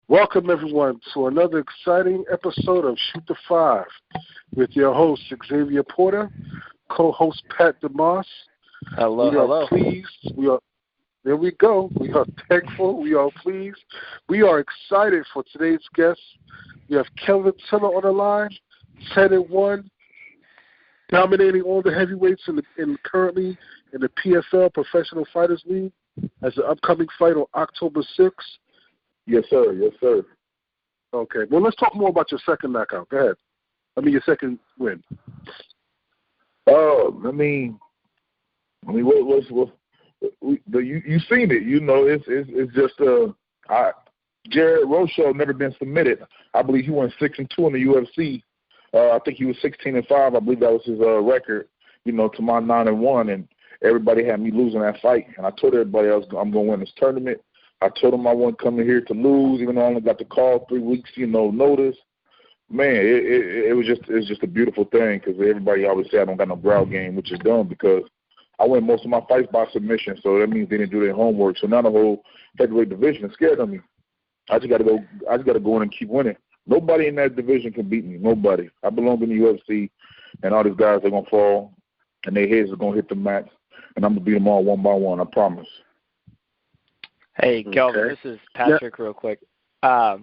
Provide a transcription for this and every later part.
Welcome, everyone, to another exciting episode of Shoot the Five with your host, Xavier Porter, co-host Pat DeMoss. Hello, we are pleased. There we go. We are thankful. We are pleased. We are excited for today's guest. We have Kelvin Tiller on the line, 10-1, dominating all the heavyweights currently in the PFL, Professional Fighters League, as the upcoming fight on October 6th. Yes, sir. Yes, sir. Okay. Well, let's talk more about your second knockout. Go ahead. Your second win. You seen it? You know, it's just Jared Roshow never been submitted. I believe he went 6-2 in the UFC. I think he was 16-5. I believe that was his record. You know, to my 9-1, and everybody had me losing that fight. And I told everybody else I'm going to win this tournament. I told him I wasn't coming here to lose, even though I only got the call 3 weeks, notice. Man, it was just a beautiful thing because everybody always say I don't got no ground game, which is dumb because I win most of my fights by submission, so that means they didn't do their homework. So now the whole heavyweight division is scared of me. I just got to go in and keep winning. Nobody in that division can beat me. Nobody. I belong in the UFC, and all these guys are gonna fall, and their heads are gonna hit the mat, and I'm gonna beat them all one by one. I promise. Hey, Kelvin, This is Patrick real quick. I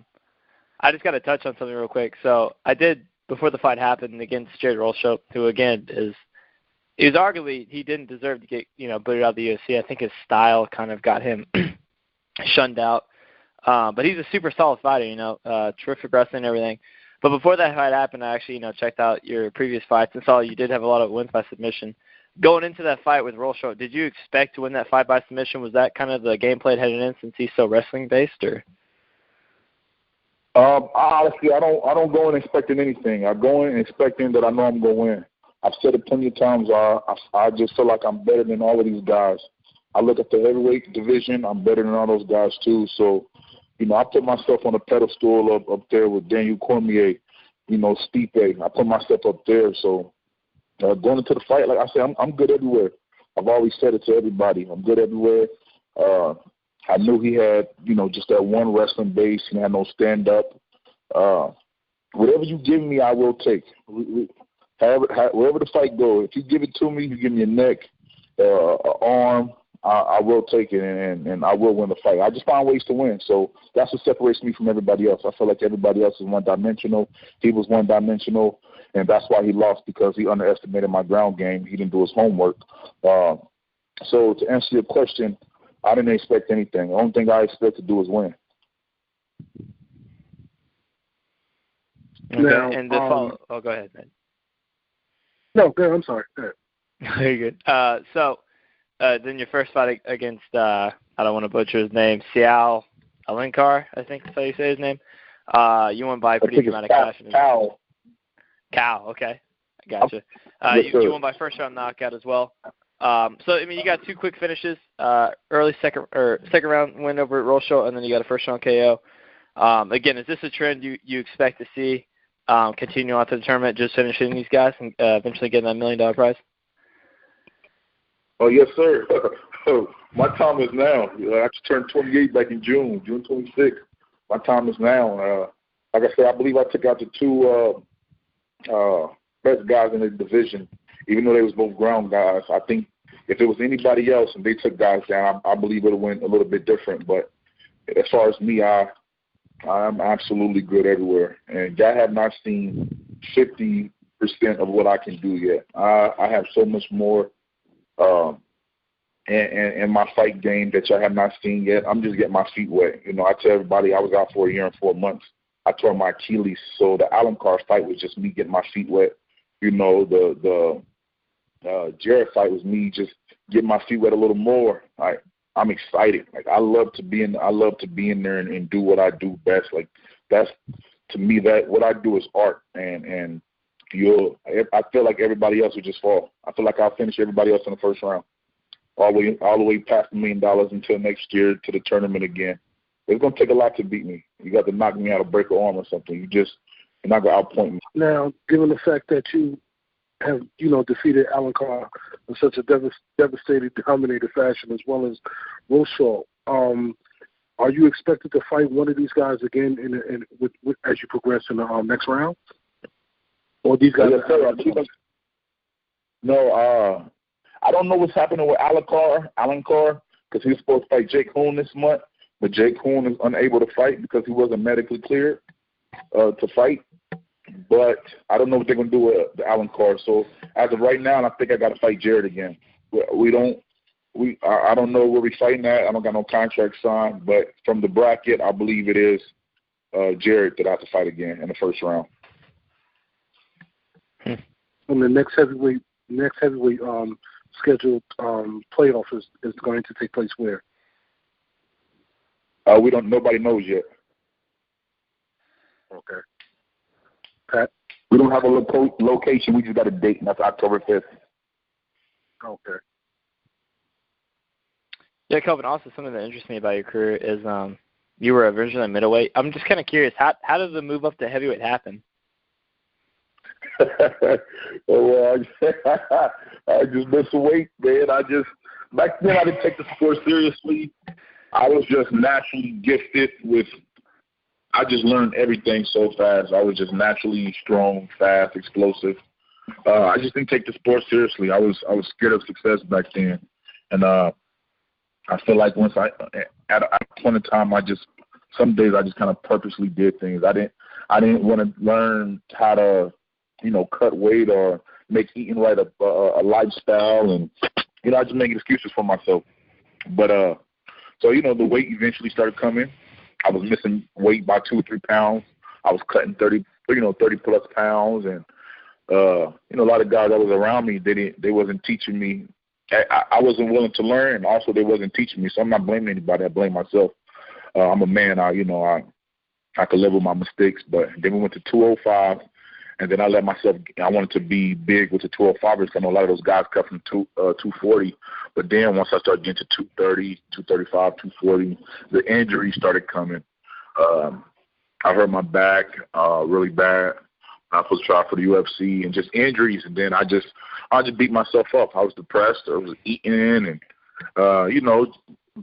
just got to touch on something real quick. So I did, before the fight happened against Jared Roshow, who, again, he was arguably, he didn't deserve to get, booted out of the UFC. I think his style kind of got him shunned out. But he's a super solid fighter, terrific wrestling and everything. But before that fight happened, I actually, checked out your previous fights and saw you did have a lot of wins by submission. Going into that fight with Roshow, did you expect to win that fight by submission? Was that kind of the game plan heading in since he's so wrestling based, or? Honestly, I don't go in expecting anything. I go in expecting that I know I'm going to win. I've said it plenty of times. I just feel like I'm better than all of these guys. I look at the heavyweight division. I'm better than all those guys too. So, I put myself on a pedestal up there with Daniel Cormier, Stipe. I put myself up there. So. Going into the fight, like I said, I'm good everywhere. I've always said it to everybody. I'm good everywhere. I knew he had, just that one wrestling base. He had no stand-up. Whatever you give me, I will take. Wherever the fight goes, if you give it to me, you give me a neck, an arm, I will take it, and I will win the fight. I just find ways to win. So that's what separates me from everybody else. I feel like everybody else is one-dimensional. He was one-dimensional, and that's why he lost, because he underestimated my ground game. He didn't do his homework. So to answer your question, I didn't expect anything. The only thing I expect to do is win. Okay. Now, and the follow. Oh, go ahead, man. No, go ahead. I'm sorry. Go ahead. Very good. Then your first fight against, I don't want to butcher his name, Sial Alinkar, I think that's how you say his name. You won by a pretty dramatic fashion. Cal, okay. I gotcha. You won by first round knockout as well. You got 2 quick finishes, early second round win over at Roshow, and then you got a first round KO. Again, is this a trend you expect to see continue on to the tournament, just finishing these guys and eventually getting that $1 million prize? Oh, yes, sir. My time is now. I just turned 28 back in June 26th. My time is now. Like I said, I believe I took out the 2 best guys in the division, even though they was both ground guys. I think if it was anybody else and they took guys down, I believe it would have went a little bit different. But as far as me, I'm absolutely good everywhere. And y'all have not seen 50% of what I can do yet. I have so much more in my fight game that y'all have not seen yet. I'm just getting my feet wet. I tell everybody I was out for a year and 4 months. I tore my Achilles, so the Alinkar fight was just me getting my feet wet. The Jared fight was me just getting my feet wet a little more. I'm excited. I love to be in there and do what I do best. That's, to me, that what I do is art, and I feel like everybody else would just fall. I feel like I'll finish everybody else in the first round, all the way past $1 million until next year to the tournament again. It's going to take a lot to beat me. You got to knock me out or break an arm or something. You're not going to outpoint me. Now, given the fact that you have, defeated Alinkar in such a devastating, dominated fashion, as well as Roshow, Are you expected to fight one of these guys again as you progress in the next round? Or these guys? No, I don't know what's happening with Alan Carr, because he was supposed to fight Jake Hoon this month, but Jake Hoon is unable to fight because he wasn't medically cleared to fight. But I don't know what they're going to do with the Alan Carr. So as of right now, I think I got to fight Jared again. I don't know where we're fighting at. I don't got no contract signed, but from the bracket, I believe it is Jared that I have to fight again in the first round. And the next heavyweight scheduled playoff is going to take place where? Nobody knows yet. Okay. Pat? We don't have a location. We just got a date, and that's October 5th. Okay. Yeah, Kelvin, also something that interests me about your career is you were originally a middleweight. I'm just kind of curious, how did the move up to heavyweight happen? Well, I just missed the weight, man. Back then I didn't take the sport seriously. I was just naturally gifted I just learned everything so fast. I was just naturally strong, fast, explosive. I just didn't take the sport seriously. I was scared of success back then. And I feel like at a point in time, some days I just kind of purposely did things. I didn't want to learn how to, cut weight or make eating right a lifestyle, and I just make excuses for myself. But so the weight eventually started coming. I was missing weight by 2 or 3 pounds. I was cutting 30 plus pounds, and a lot of guys that was around me, they wasn't teaching me. I wasn't willing to learn, and also they wasn't teaching me. So I'm not blaming anybody. I blame myself. I'm a man. I could live with my mistakes. But then we went to 205. And then I let myself. I wanted to be big with the 205ers because I know a lot of those guys cut from 240. But then once I started getting to 230, 235, 240, the injuries started coming. I hurt my back really bad. I was supposed to try for the UFC and just injuries. And then I just beat myself up. I was depressed. I was eating and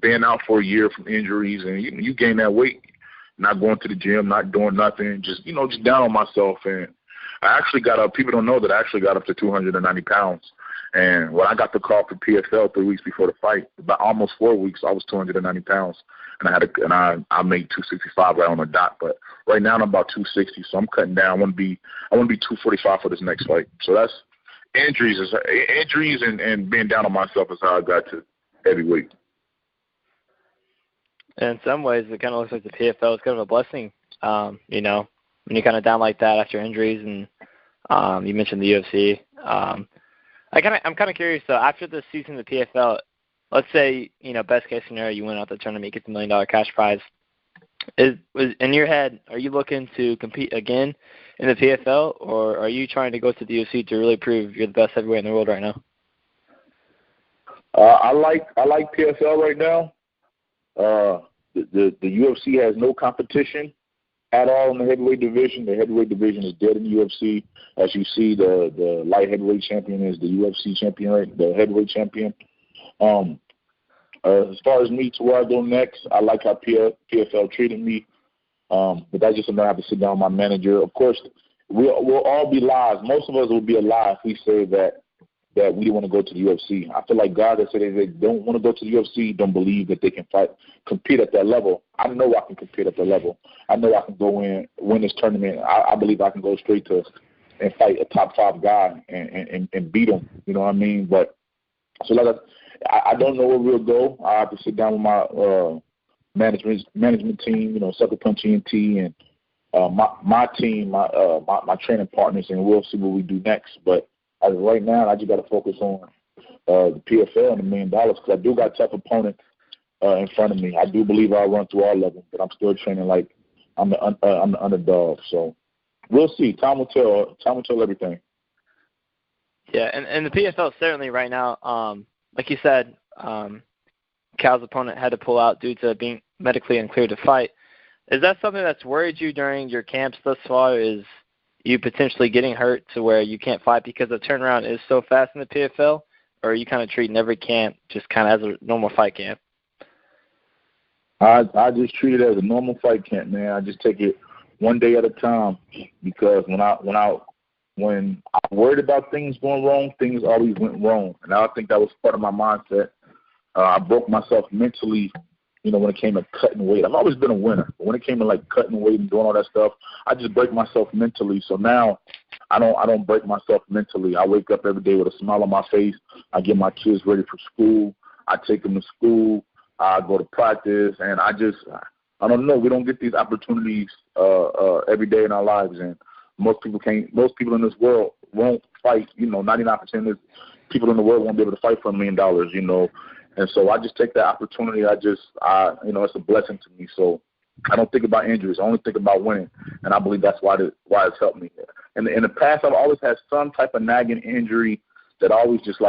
being out for a year from injuries, and you gain that weight, not going to the gym, not doing nothing, just down on myself. And I actually got up. People don't know that I actually got up to 290 pounds. And when I got the call for PFL 3 weeks before the fight, about almost 4 weeks, I was 290 pounds, and I made 265 right on the dot. But right now I'm about 260, so I'm cutting down. I want to be 245 for this next fight. So that's injuries and being down on myself is how I got to heavyweight. And in some ways, it kind of looks like the PFL is kind of a blessing, when you're kind of down like that after injuries, and you mentioned the UFC. I'm kind of curious, though, after the season of the PFL, let's say, best case scenario, you win out the tournament, get the $1 million cash prize. In your head, are you looking to compete again in the PFL, or are you trying to go to the UFC to really prove you're the best heavyweight in the world right now? I like PFL right now. The UFC has no competition at all in the heavyweight division. The heavyweight division is dead in the UFC. As you see, the light heavyweight champion is the UFC champion, right? The heavyweight champion. As far as me to where I go next, I like how PFL treated me. But that's just something I have to sit down with my manager. Of course, we'll all be lies. Most of us will be a lie if we say that we want to go to the UFC. I feel like guys that say they don't want to go to the UFC don't believe that they can compete at that level. I know I can compete at that level. I know I can go in, win this tournament. I believe I can go straight to and fight a top 5 guy and beat him. You know what I mean? But so like I don't know where we'll go. I have to sit down with my management team, Sucker Punch ENT, and my team, my training partners, and we'll see what we do next. But as of right now, I just got to focus on the PFL and the $1 million because I do got a tough opponent in front of me. I do believe I'll run through all of them, but I'm still training like I'm the underdog. So we'll see. Time will tell. Time will tell everything. Yeah, and the PFL certainly right now, like you said, Cal's opponent had to pull out due to being medically uncleared to fight. Is that something that's worried you during your camps thus far? Is you potentially getting hurt to where you can't fight because the turnaround is so fast in the PFL, or are you kind of treating every camp just kind of as a normal fight camp? I just treat it as a normal fight camp, man. I just take it one day at a time because when I worried about things going wrong, things always went wrong, and I think that was part of my mindset. I broke myself mentally, when it came to cutting weight. I've always been a winner, but when it came to like cutting weight and doing all that stuff, I just break myself mentally. So now I don't break myself mentally. I wake up every day with a smile on my face. I get my kids ready for school. I take them to school. I go to practice, and I don't know. We don't get these opportunities every day in our lives, and most people in this world won't fight. 99% of people in the world won't be able to fight for $1 million. And so I just take that opportunity. It's a blessing to me. So I don't think about injuries. I only think about winning, and I believe that's why it's helped me. And in the past, I've always had some type of nagging injury that always just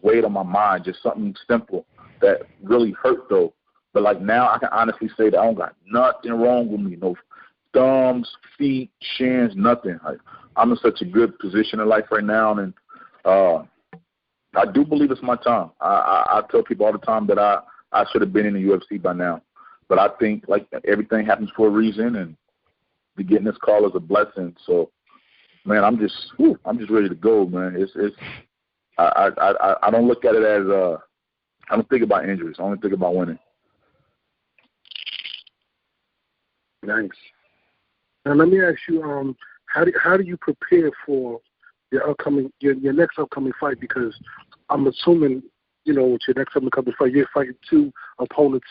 weighed on my mind, just something simple that really hurt though. But like now I can honestly say that I don't got nothing wrong with me. No thumbs, feet, shins, nothing. I'm in such a good position in life right now, and I do believe it's my time. I tell people all the time that I should have been in the UFC by now. But I think like everything happens for a reason, and to getting this call is a blessing. So man, I'm just ready to go, man. I don't look at it as I don't think about injuries. I only think about winning. Nice. Now let me ask you, how do you prepare for your next upcoming fight? Because I'm assuming, with your next upcoming fight, you're fighting two opponents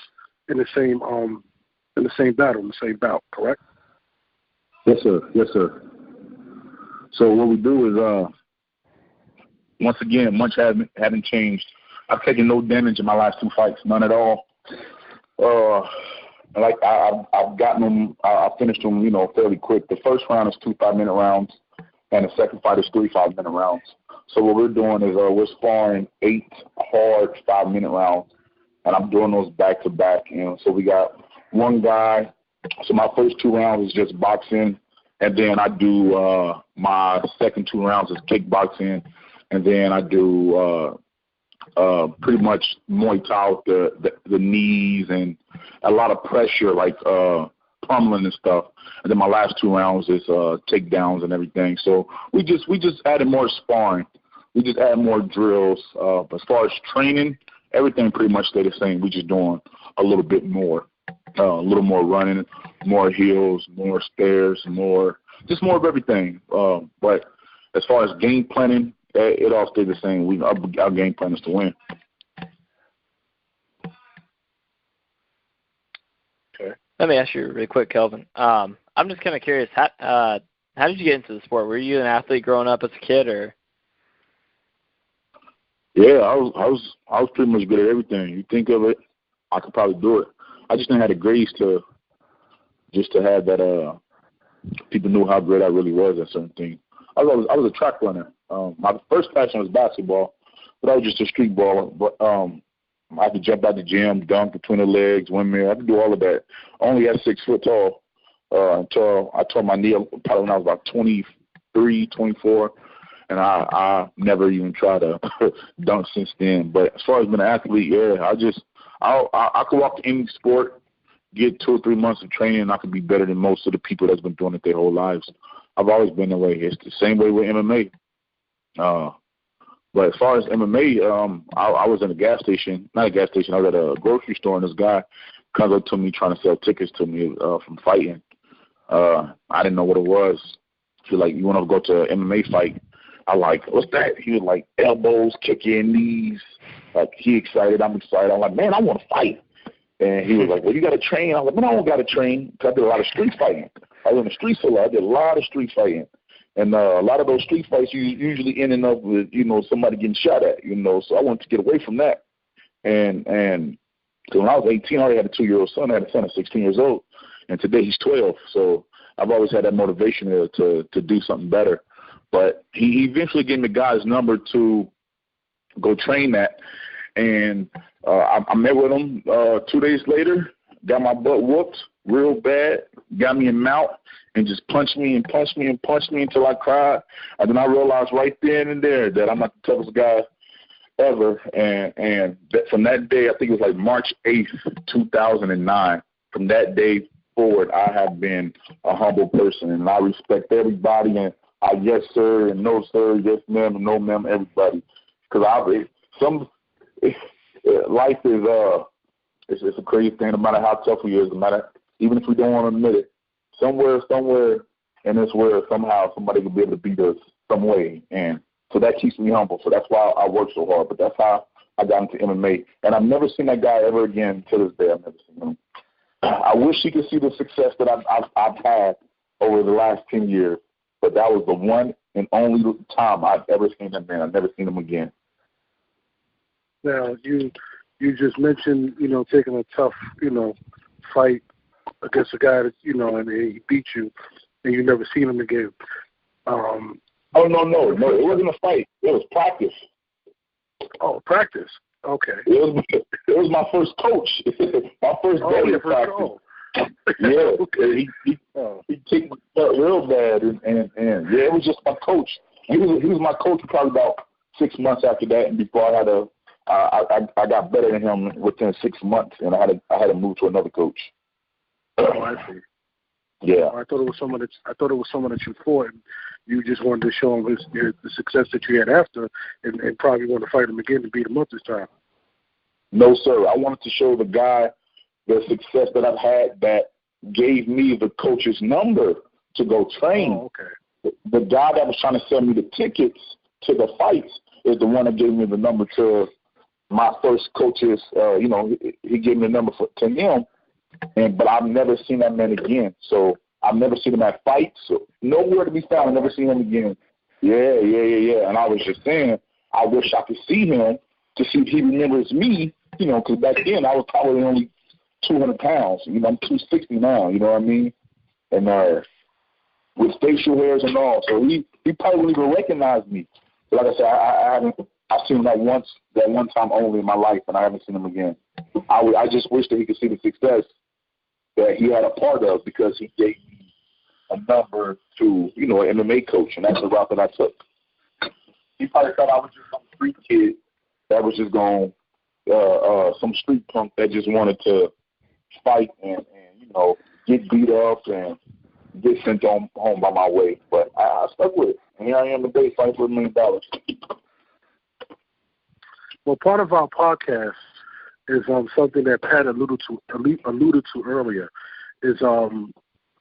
in the same battle, in the same bout, correct? Yes, sir. So what we do is, once again, much haven't changed. I've taken no damage in my last two fights, none at all. I've gotten them, I finished them, fairly quick. The first round is 2 5-minute rounds, and the second fight is 3 5-minute rounds. So what we're doing is we're sparring 8 hard 5-minute rounds, and I'm doing those back to back. So we got one guy. So my first 2 rounds is just boxing, and then I do my second 2 rounds is kickboxing, and then I do pretty much Muay Thai with the knees and a lot of pressure, like pummeling and stuff. And then my last 2 rounds is takedowns and everything. So we just added more sparring. We just added more drills. As far as training, everything pretty much stayed the same. We just doing a little bit more, a little more running, more heels, more stairs, just more of everything. But as far as game planning, it all stayed the same. Our game plan is to win. Okay. Let me ask you really quick, Kelvin. I'm just kind of curious. How did you get into the sport? Were you an athlete growing up as a kid, or? Yeah, I was pretty much good at everything. You think of it, I could probably do it. I just didn't have the grades to have that. People knew how great I really was at certain things. I was a track runner. My first passion was basketball, but I was just a street baller. But I could jump out the gym, dunk between the legs, windmill. I could do all of that. Only at 6 foot tall until I tore my knee probably when I was about 23, 24, and I never even tried to dunk since then. But as far as being an athlete, yeah, I could walk to any sport, get 2 or 3 months of training, and I could be better than most of the people that's been doing it their whole lives. I've always been that way. It's the same way with MMA. But as far as MMA, I was in a gas station, not a gas station, I was at a grocery store, and this guy comes up to me trying to sell tickets to me from fighting. I didn't know what it was. He was like, you want to go to an MMA fight? I like, what's that? He was like, elbows, kicking, knees. Like, he excited, I'm excited. I'm like, man, I want to fight. And he was like, well, you got to train. I was like, man, I don't got to train because I did a lot of street fighting. I was in the streets a lot. I did a lot of street fighting. And a lot of those street fights you usually ending up with, somebody getting shot at, So I wanted to get away from that. And so when I was 18, I already had a 2-year-old son. I had a son at 16 years old. And today he's 12. So I've always had that motivation to do something better. But he eventually gave me the guy's number to go train that. And I met with him 2 days later, got my butt whooped real bad, got me in mount, and just punched me until I cried. And then I realized right then and there that I'm not the toughest guy ever. And from that day, I think it was like March 8th, 2009, from that day forward, I have been a humble person, and I respect everybody, and I yes sir and no sir, yes ma'am and no ma'am, everybody. Because life is it's a crazy thing. No matter how tough we is, no matter, even if we don't want to admit it, somewhere in this world, somehow somebody will be able to beat us some way, and so that keeps me humble. So that's why I work so hard. But that's how I got into MMA, and I've never seen that guy ever again to this day. I've never seen him. I wish he could see the success that I've had over the last 10 years, but that was the one and only time I've ever seen that man. I've never seen him again. Now, you just mentioned, taking a tough, fight against a guy that, and he beat you, and you never seen him again. Oh, no. It wasn't a fight. It was practice. Oh, practice. Okay. It was my first coach. My first day of practice. Yeah, okay. He kicked my butt real bad, and yeah, it was just my coach. He was my coach for probably about 6 months after that, and before I got better than him within 6 months, and I had to move to another coach. Oh, I see. Yeah. I thought it was someone that you fought, and you just wanted to show him the success that you had after, and probably want to fight him again to beat him up this time. No, sir. I wanted to show the guy the success that I've had that gave me the coach's number to go train. Oh, okay. The guy that was trying to sell me the tickets to the fights is the one that gave me the number to my first coach's. He gave me the number to him, but I've never seen that man again. So I've never seen him at fights. So nowhere to be found. I've never seen him again. Yeah. And I was just saying, I wish I could see him to see if he remembers me. Because back then I was probably only 200 pounds. I'm 260 now. You know what I mean? And with facial hairs and all, so he probably wouldn't even recognize me. But like I said, I've seen him that one time only in my life, and I haven't seen him again. I just wish that he could see the success that he had a part of, because he gave me a number to, an MMA coach, and that's the route that I took. He probably thought I was just some street kid that was just going, some street punk that just wanted to fight and get beat up and get sent home by my way. But I stuck with it, and here I am today fighting for $1 million. Well, part of our podcast is something that Pat alluded to earlier, is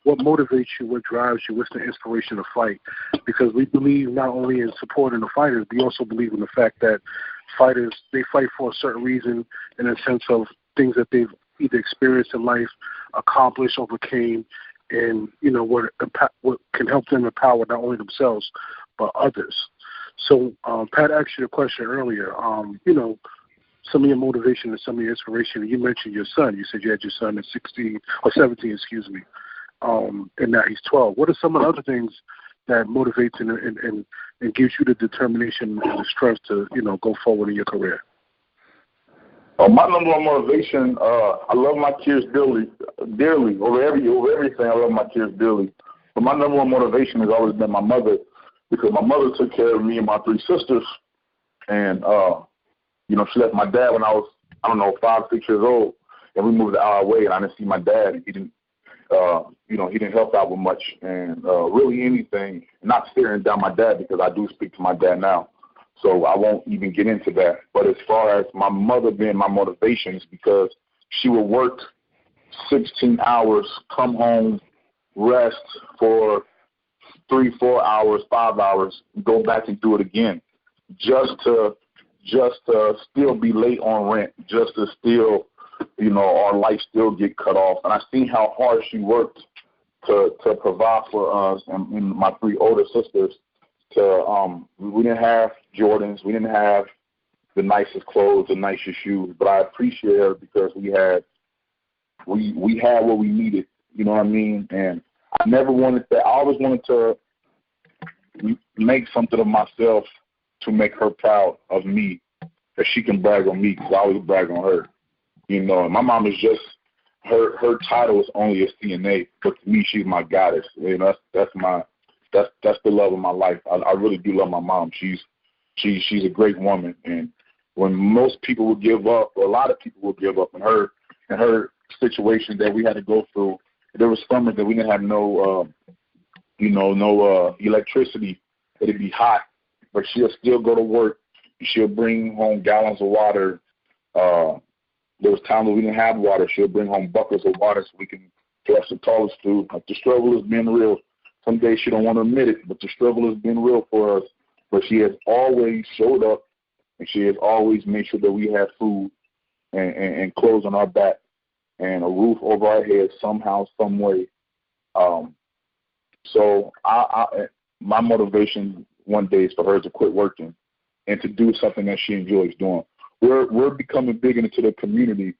what motivates you, what drives you, what's the inspiration to fight. Because we believe not only in supporting the fighters, we also believe in the fact that fighters, they fight for a certain reason, in a sense of things that they've either experienced in life, accomplished, overcame, and what can help them empower not only themselves but others. So Pat asked you a question earlier. Some of your motivation and some of your inspiration. You mentioned your son. You said you had your son at 16 or 17, excuse me, and now he's 12. What are some of the other things that motivates and gives you the determination and the strength to go forward in your career? My number one motivation, I love my kids dearly. Over everything, I love my kids dearly. But my number one motivation has always been my mother, because my mother took care of me and my 3 sisters. And, she left my dad when I was, 5, 6 years old. And we moved our way, and I didn't see my dad. He didn't, he didn't help out with much. And really anything, not staring down my dad, because I do speak to my dad now. So I won't even get into that. But as far as my mother being my motivation, is because she would work 16 hours, come home, rest for 3, 4 hours, 5 hours, go back and do it again, just to still be late on rent, just to still, our life still get cut off. And I seen how hard she worked to provide for us and my 3 older sisters. We didn't have Jordans, we didn't have the nicest clothes, the nicest shoes, but I appreciate her because we had what we needed. You know what I mean? And I never wanted that. I always wanted to make something of myself to make her proud of me, that she can brag on me, because I always brag on her. And my mom is just, her title is only a CNA, but to me, she's my goddess. That's the love of my life. I really do love my mom. She's a great woman, and when most people would give up, or a lot of people would give up in her situation that we had to go through. There was summers that we didn't have no electricity. It'd be hot, but she'll still go to work. She'll bring home gallons of water. There was times when we didn't have water. She'll bring home buckets of water so we can flush the toilets through. Like, the struggle has been real. Some days she don't want to admit it, but the struggle has been real for us. But she has always showed up, and she has always made sure that we have food and clothes on our back and a roof over our head somehow, some way. So my motivation one day is for her to quit working and to do something that she enjoys doing. We're becoming big into the community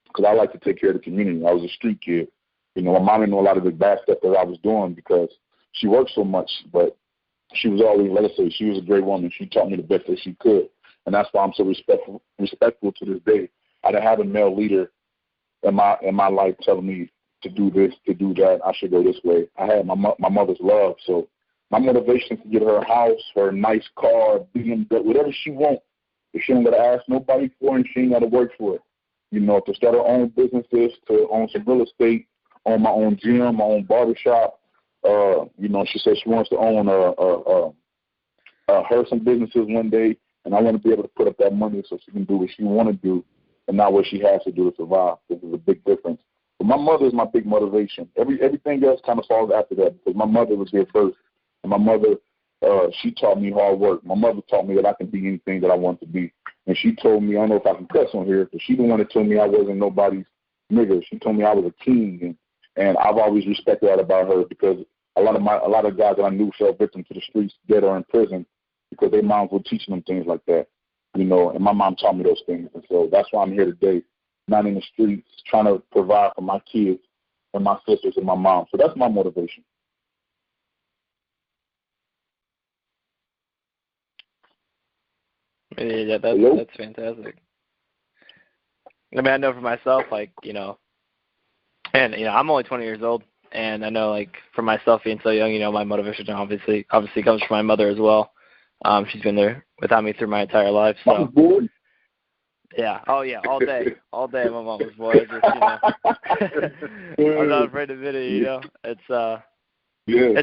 because I like to take care of the community. I was a street kid. You know, my mom didn't know a lot of the bad stuff that I was doing because she worked so much, but she was always, let us say, she was a great woman. She taught me the best that she could, and that's why I'm so respectful to this day. I didn't have a male leader in my life telling me to do this, to do that. I should go this way. I had my mother's love, so my motivation is to get her a house, her a nice car, whatever she wants. If she don't got to ask nobody for it, and she ain't got to work for it. You know, to start her own businesses, to own some real estate, own my own gym, my own barbershop. You know, she said she wants to own her some businesses one day, and I want to be able to put up that money so she can do what she want to do and not what she has to do to survive. This is a big difference. But my mother is my big motivation. Everything else kind of falls after that because my mother was here first, and my mother, she taught me hard work. My mother taught me that I can be anything that I want to be, and she told me, I don't know if I can cuss on here, but she the one that told me I wasn't nobody's nigga. She told me I was a king, and I've always respected that about her because a lot of guys that I knew fell victim to the streets, dead or in prison, because their moms were teaching them things like that, you know. And my mom taught me those things, and so that's why I'm here today, not in the streets, trying to provide for my kids and my sisters and my mom. So that's my motivation. Yeah, that's fantastic. I mean, I know for myself, like, you know, and, you know, I'm only 20 years old, and I know, like, for myself being so young, you know, my motivation obviously comes from my mother as well. She's been there without me through my entire life. So. Yeah. Oh, yeah. All day. All day, my mom was boy. Just, you know, I'm not afraid to admit it, you know. It's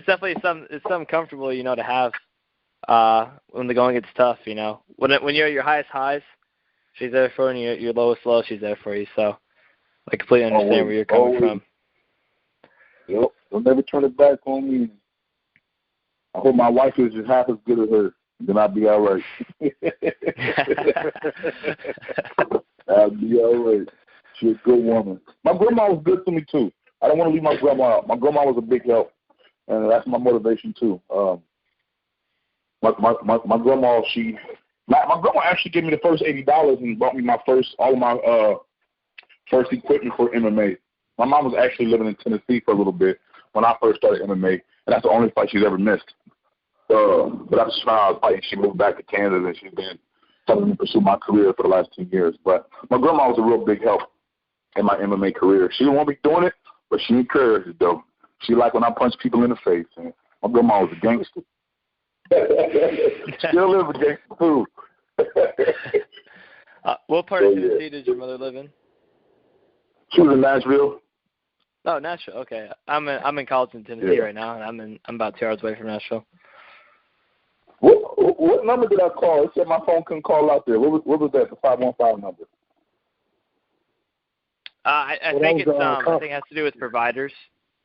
definitely something comfortable, you know, to have when the going gets tough, you know. When you're at your highest highs, she's there for you, and your lowest low, she's there for you. So I completely understand where you're coming from. Yep. Don't never turn it back on me. I hope my wife is just half as good as her. Then I'll be all right. I'll be all right. She's a good woman. My grandma was good to me, too. I don't want to leave my grandma out. My grandma was a big help, and that's my motivation, too. My grandma, my grandma actually gave me the first $80 and bought me all of my first equipment for MMA. My mom was actually living in Tennessee for a little bit when I first started MMA, and that's the only fight she's ever missed. But after I was fighting, she moved back to Canada, and she's been helping me pursue my career for the last 10 years. But my grandma was a real big help in my MMA career. She didn't want me doing it, but she encouraged it, though. She liked when I punched people in the face. And my grandma was a gangster. Still live a gangster, too. What part of Tennessee did your mother live in? She was in Nashville. Oh, Nashville. Okay, I'm in college in Tennessee right now, and I'm about 2 hours away from Nashville. What number did I call? It said my phone couldn't call out there. What was that? The 515 number? I think it has to do with providers.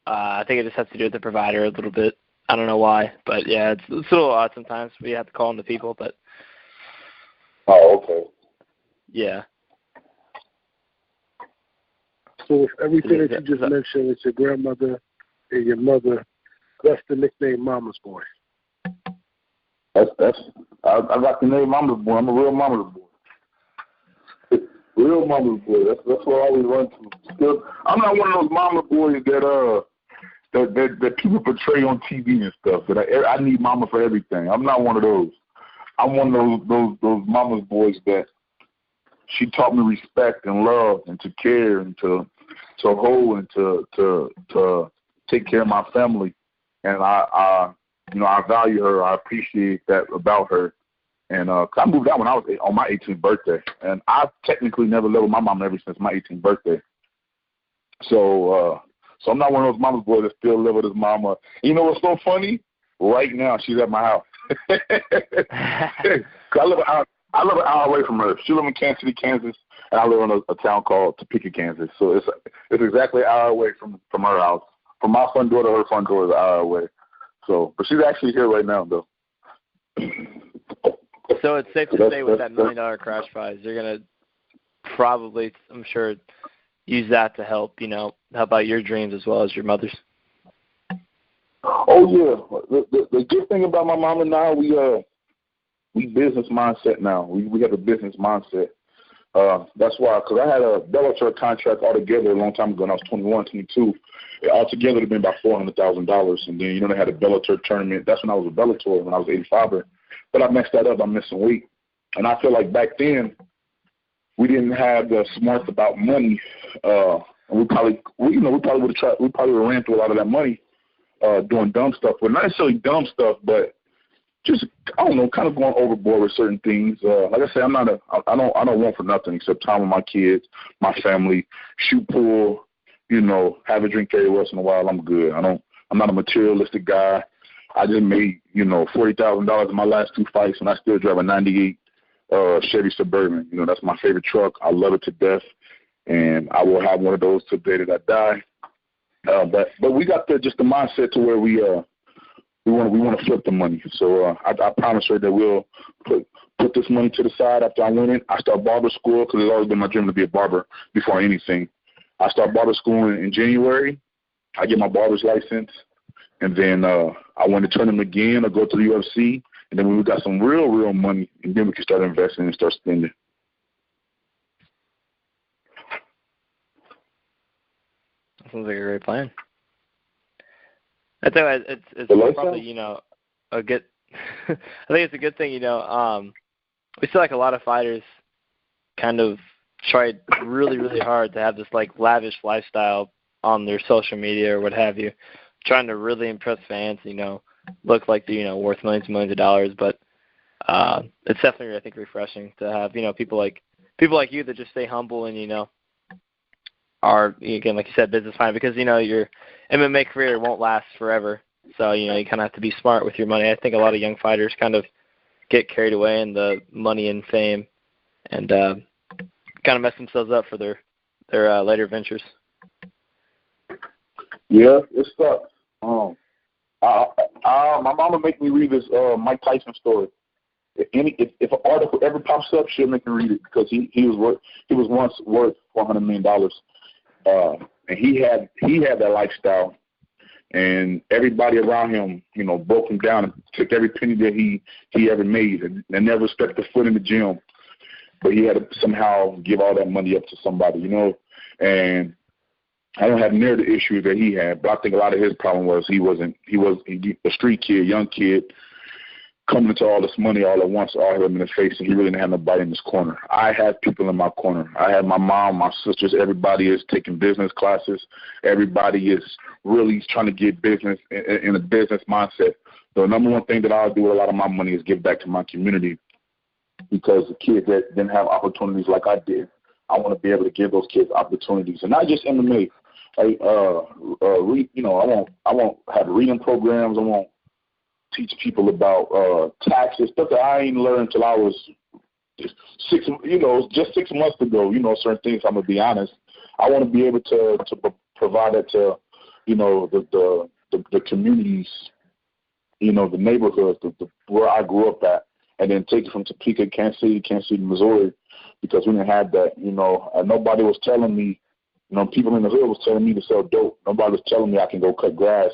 I think it just has to do with the provider a little bit. I don't know why, but yeah, it's a little odd sometimes. We have to call in the people, but. Oh, okay. Yeah. So if everything that you just mentioned is your grandmother and your mother, that's the nickname Mama's Boy. I got the name Mama's Boy. I'm a real Mama's Boy. Real Mama's Boy. That's what I always run to. Still, I'm not one of those Mama boys that people portray on TV and stuff. That I need Mama for everything. I'm not one of those. I'm one of those Mama's boys that she taught me respect and love and to care and to hold and to take care of my family. And I value her. I appreciate that about her. And I moved out when I was on my 18th birthday. And I've technically never lived with my mom ever since my 18th birthday. So I'm not one of those mama's boys that still live with his mama. You know what's so funny? Right now, she's at my house. I live an hour away from her. She lives in Kansas City, Kansas, and I live in a town called Topeka, Kansas. So it's exactly an hour away from her house. From my front door to her front door is an hour away. So, but she's actually here right now, though. So it's safe to say with that $1 million crash prize, you're going to probably, I'm sure, use that to help out your dreams as well as your mother's. Oh, yeah. The good thing about my mom and I, we business mindset now. We have a business mindset. That's why, because I had a Bellator contract altogether a long time ago when I was 21, 22. Altogether, it would have been about $400,000. And then, they had a Bellator tournament. That's when I was a Bellator, when I was 85er. But I messed that up. I missed some weight. And I feel like back then, we didn't have the smarts about money. And we probably would have tried. We probably would have ran through a lot of that money doing dumb stuff. Well, not necessarily dumb stuff, but just, I don't know, kind of going overboard with certain things. Like I said, I don't want for nothing except time with my kids, my family, shoot pool, have a drink every once in a while. I'm good. I'm not a materialistic guy. I just made, $40,000 in my last 2 fights, and I still drive a 98 Chevy Suburban. That's my favorite truck. I love it to death, and I will have one of those till the day that I die. But we got just the mindset to where we want to flip the money. So I promise her that we'll put this money to the side after I win it. I start barber school because it's always been my dream to be a barber before anything. I start barber school in January. I get my barber's license, and then I win the tournament again. I go to the UFC, and then when we got some real money, and then we can start investing and start spending. That sounds like a great plan. I think it's probably, a good – I think it's a good thing, we feel like a lot of fighters kind of tried really, really hard to have this, lavish lifestyle on their social media or what have you, trying to really impress fans, look like they're, worth millions and millions of dollars. But it's definitely, I think, refreshing to have, people like you that just stay humble and, are, again, like you said, business minded, because, your MMA career won't last forever. So, you kind of have to be smart with your money. I think a lot of young fighters kind of get carried away in the money and fame and kind of mess themselves up for their later ventures. Yeah, it sucks. My mama make me read this Mike Tyson story. If an article ever pops up, she'll make me read it because he was once worth $400 million. And he had that lifestyle, and everybody around him, broke him down and took every penny that he ever made, and never stepped a foot in the gym. But he had to somehow give all that money up to somebody, And I don't have near the issue that he had, but I think a lot of his problem was he was a street kid, young kid, coming into all this money all at once, all of them in his face, and he really didn't have nobody in his corner. I had people in my corner. I had my mom, my sisters. Everybody is taking business classes. Everybody is really trying to get business in a business mindset. The number one thing that I'll do with a lot of my money is give back to my community, because the kids that didn't have opportunities like I did, I want to be able to give those kids opportunities, and not just MMA. I won't have reading programs. I won't teach people about taxes, stuff that I ain't learned until I was just 6 months ago. Certain things. I'm gonna be honest. I want to be able to provide that to, the communities, the neighborhoods, where I grew up at, and then take it from Topeka, Kansas City, Missouri, because we didn't have that. And nobody was telling me. People in the hood was telling me to sell dope. Nobody was telling me I can go cut grass.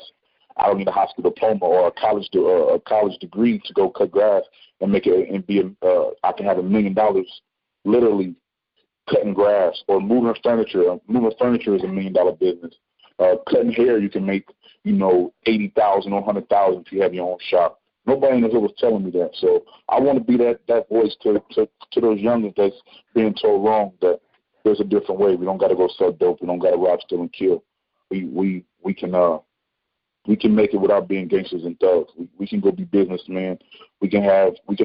I don't need a high school diploma or a college degree to go cut grass and make it and be. I can have $1 million, literally cutting grass or moving furniture. Moving furniture is $1 million business. Cutting hair, you can make $80,000 or $100,000 if you have your own shop. Nobody in the hood was telling me that. So I want to be that voice to those youngins that's being told wrong, that there's a different way. We don't got to go sell dope. We don't got to rob, steal, and kill. We can we can make it without being gangsters and thugs. We can go be businessmen. We can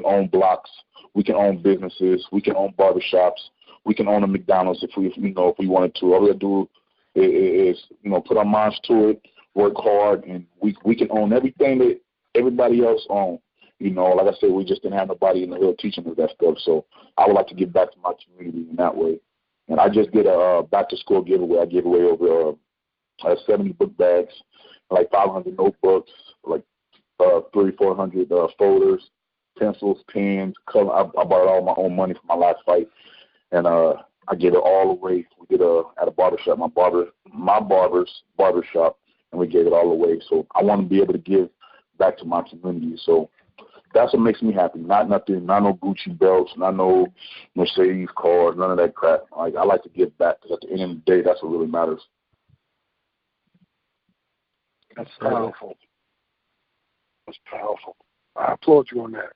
own blocks. We can own businesses. We can own barbershops. We can own a McDonald's if we wanted to. All we gotta do is put our minds to it, work hard, and we can own everything that everybody else owns. Like I said, we just didn't have nobody in the hood teaching us that stuff. So I would like to give back to my community in that way. And I just did a back-to-school giveaway. I gave away over 70 book bags, like 500 notebooks, like 300-400 folders, pencils, pens, color. I bought all my own money for my last fight, and I gave it all away. We did at a barbershop, my barber's barbershop, and we gave it all away. So I want to be able to give back to my community. So that's what makes me happy. Not no Gucci belts, not no Mercedes cars, none of that crap. Like, I like to give back, because at the end of the day, that's what really matters. That's powerful. That's powerful. I applaud you on that.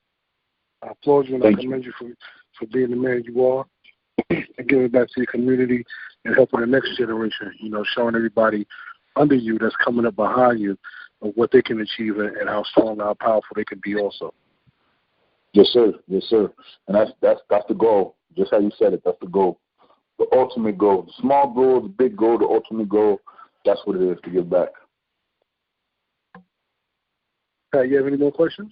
I applaud you, and I commend you for being the man you are and giving back to your community and helping the next generation, showing everybody under you that's coming up behind you of what they can achieve and how strong and how powerful they can be also. Yes, sir. Yes, sir. And that's the goal. Just how you said it, that's the goal. The ultimate goal. The small goal, the big goal, the ultimate goal, that's what it is, to give back. You have any more questions?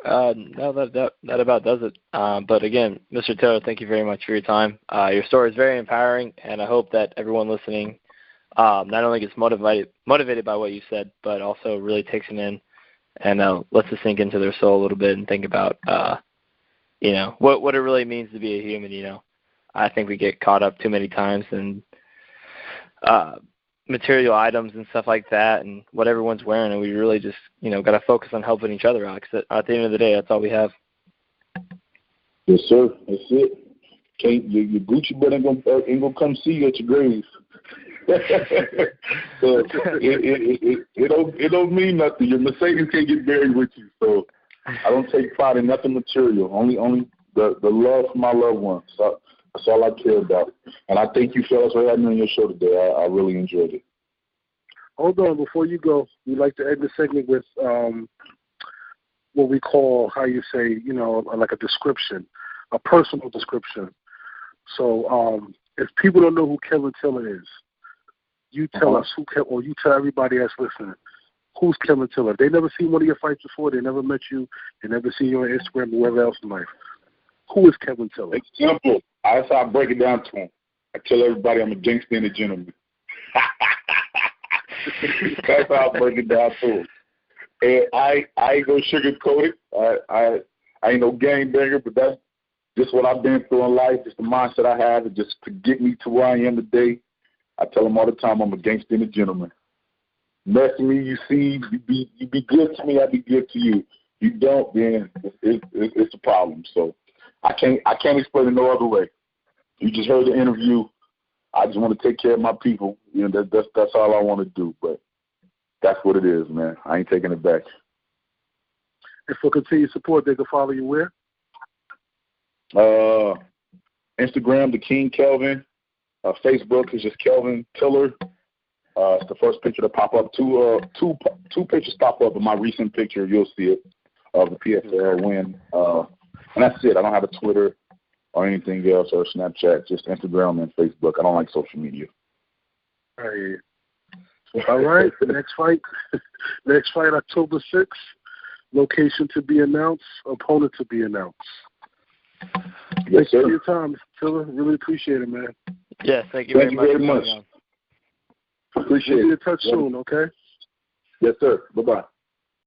No, that about does it. But again, Mr. Tiller, thank you very much for your time. Your story is very empowering, and I hope that everyone listening not only gets motivated by what you said, but also really takes it in and lets it sink into their soul a little bit and think about, what it really means to be a human. I think we get caught up too many times in material items and stuff like that and what everyone's wearing, and we really just, got to focus on helping each other out, because at the end of the day, that's all we have. Yes, sir. That's it. Your Gucci butt ain't gonna come see you at your grave. So it don't mean nothing. Your Mercedes can't get buried with you. So I don't take pride in nothing material. Only the love for my loved ones. So that's all I care about. And I thank you, fellas, for having me on your show today. I really enjoyed it. Hold on, before you go, we'd like to end the segment with what we call, how you say, like a description, a personal description. So if people don't know who Kelvin Tiller is, you tell us or you tell everybody that's listening, who's Kelvin Tiller? They never seen one of your fights before. They never met you. They never seen you on Instagram or wherever else in life. Who is Kelvin Tiller? It's simple. That's how I break it down to them. I tell everybody I'm a gangster and a gentleman. That's how I break it down to them. And I ain't gonna sugarcoat it. I ain't no gangbanger, but that's just what I've been through in life. Just the mindset I have, and just to get me to where I am today. I tell them all the time, I'm a gangster and a gentleman. Mess with me, you see, you be good to me, I be good to you. You don't, then it's a problem. So I can't explain it no other way. You just heard the interview. I just want to take care of my people. That's all I want to do. But that's what it is, man. I ain't taking it back. And for continued support, they can follow you where? Instagram, the King Kelvin. Facebook is just Kelvin Tiller. It's the first picture to pop up. Two pictures pop up in my recent picture. You'll see it of the PFL win. And that's it. I don't have a Twitter or anything else or Snapchat. Just Instagram and Facebook. I don't like social media. All right. Next fight, October 6th. Location to be announced. Opponent to be announced. Yes, sir. Thank you for your time, Mr. Tiller. Really appreciate it, man. Yes, thank you very much. Appreciate it. We'll be in touch soon, okay? Yes, sir. Bye-bye.